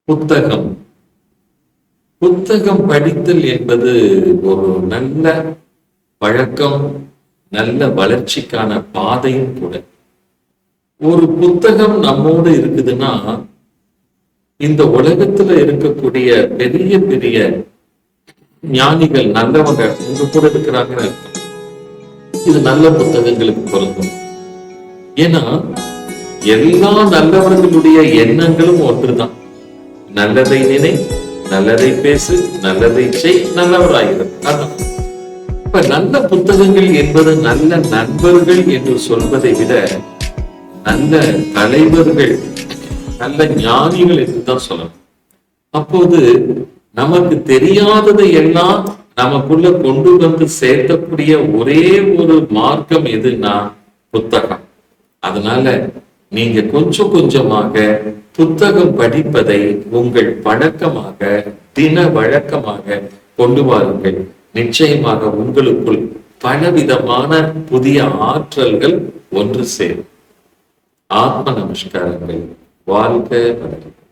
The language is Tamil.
புத்தகம் புத்தகம் படித்தல் என்பது ஒரு நல்ல பழக்கம், நல்ல வளர்ச்சிக்கான பாதையும் கூட. ஒரு புத்தகம் நம்மோடு இருக்குதுன்னா இந்த உலகத்துல இருக்கக்கூடிய பெரிய பெரிய ஞானிகள் நல்லவங்க உங்க கூட இருக்கிறாங்கன்னு அர்த்தம். இது நல்ல புத்தகங்களுக்கு பொருந்தும். ஏன்னா எல்லா நல்லவர்களுடைய எண்ணங்களும் ஒன்றுதான். நல்லதை நினை, நல்லதை பேசு, நல்லதை செய், நல்லவராயிரும். அதான் இப்ப நல்ல புத்தகங்கள் என்பது நல்ல நண்பர்கள் என்று சொல்வதை விட நல்ல தலைவர்கள், நல்ல ஞானிகள் என்றுதான் சொல்லணும். அப்போது நமக்கு தெரியாததை எல்லாம் நமக்குள்ள கொண்டு வந்து சேர்க்கக்கூடிய ஒரே ஒரு மார்க்கம் எதுன்னா புத்தகம். அதனால நீங்க கொஞ்சம் கொஞ்சமாக புத்தகம் படிப்பதை உங்கள் பழக்கமாக, தின வழக்கமாக கொண்டு வாருங்கள். நிச்சயமாக உங்களுக்குள் பலவிதமான புதிய ஆற்றல்கள் ஒன்று சேரும். ஆத்ம நமஸ்காரங்கள். வாழ்க வளர்க.